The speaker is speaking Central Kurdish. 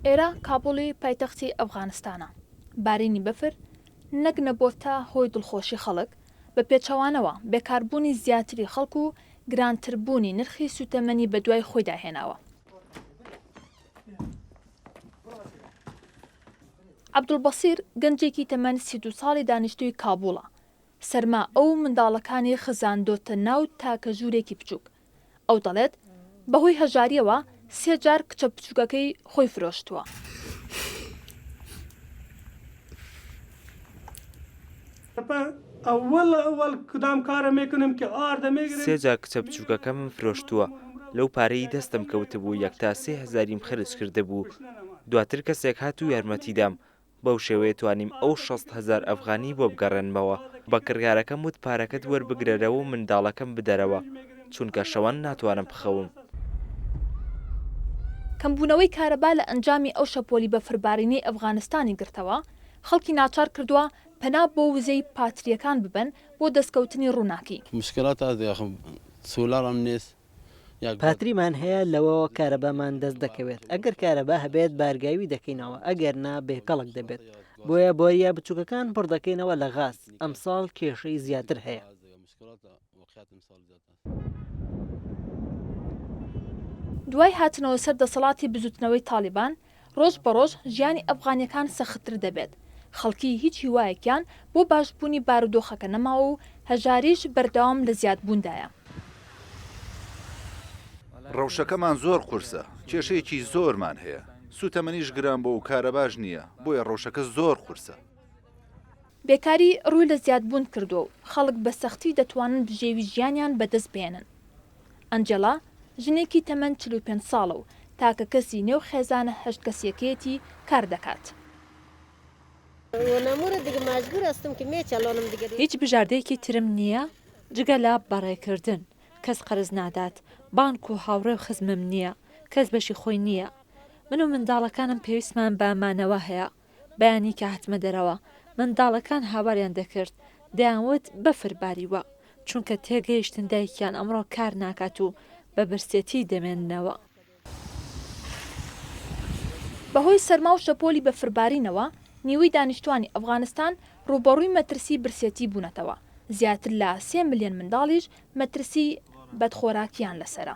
ئێرە کابوڵی پایتەختی ئەفغانستانە. بارینی بەفر نەک نەبۆتە هۆی دڵخۆشی خەڵک، بە پێچەوانەوە بێکاربوونی زیاتری خەڵک و گرانتربوونی نرخی سوتەمەنی بە دوای خۆیدا هێناوە. عەبدولبەسیر گەنجێکی تەمەن 32 ساڵی دانیشتووی کابوڵە. سەرما ئەو منداڵەکانی خزاندۆتە ناو تاکە ژوورێکی بچووک. ئەو دەڵێت بەهۆی هەژاریەوە 3 جار کچە بچووکەکەی خۆی فرۆشتووە. سێ جار کچە بچووکەکەمم فرۆشتووە. لەو پارەی دەستم کەوتبوو یەک تا 3,000یم خرج کرده بوو. دواتر کەسێک هات و یارمەتیدام. بەو شێوەیە توانیم ئەو 60,000 ئەفغانی بۆ بگەڕێنمەوە. بە کڕیارەکەم وت پارەکەت وەربگرەرەوە و منداڵەکەم بدەرەوە، چونکە شەوان ناتوانم بخەوم. کەمبوونەوەی کارەبا لە ئەنجامی ئەو شەپۆلی بەفربارینەی ئەفغانستانی گرتەوە، خەڵکی ناچار کردووە پەنا بۆ وزەی پاتریەکان ببن بۆ دەستکەوتنی ڕووناکی. پاتریمان هەیە لەوەوە کارەبامان دەست دەکەوێت. ئەگەر کارەبا هەبێت بارگاوی دەکەینەوە، ئەگەر نا بێکەڵک دەبێت. بۆیە بۆریە بچووکەکان پڕ دەکەینەوە لە غاز. ئەمساڵ کێشەی زیاتر هەیە. دوای هاتنەوە سەر دەسەڵاتی بزوتنەوەی تالیبان، ڕۆژ بە ڕۆژ ژیانی ئەفغانیەکان سەختتر دەبێت. خەڵکی هیچ هیوایەکیان بۆ باشبوونی بارودۆخەکە نەماوە و هەژاریش بەردەوام لە زیادبووندایە. ڕەوشەکەمان زۆر قورسە، کێشەیەکی زۆرمان هەیە. سوتەمەنیش گران بۆ و کارەباش نییە، بۆیە ڕەوشەکە زۆر قورسە. بێکاری ڕووی لە زیادبوون کردو و خەڵک بە سەختی دەتوانن بژێوی ژیانیان بەدەست بێنن. ئەنجەلا ژنێکی تەمەن 45 ساڵە و تاکە کەسی نێو خێزانە 8 کەسیەکەیەتی کار دەکات. هیچ بژاردەیەکی ترم نییە جگە لە بەڕێکردن. کەس قەرز نادات. بانک و هاوڕێ و خزمم نییە. کەس بەشی خۆی نییە. من و منداڵەکانم پێویستمان بامانەوە هەیە. بەیانی کە هاتمە دەرەوە. منداڵەکان هاواریان دەکرد. دەیانوت بەفرباریوە، چونکە تێگەیشتن دایکیان ئەمڕۆ کار ناکات و بە برسێتی دەمێننەوە. بەهۆی سەرما و شەپۆلی بەفربارینەوە، نیوەی دانیشتوانی ئەفغانستان ڕوبەڕووی مەترسی برسێتی بوونەتەوە. زیاتر لە 3 ملیۆن منداڵیش مەترسی بەدخۆراکیان لەسەرە.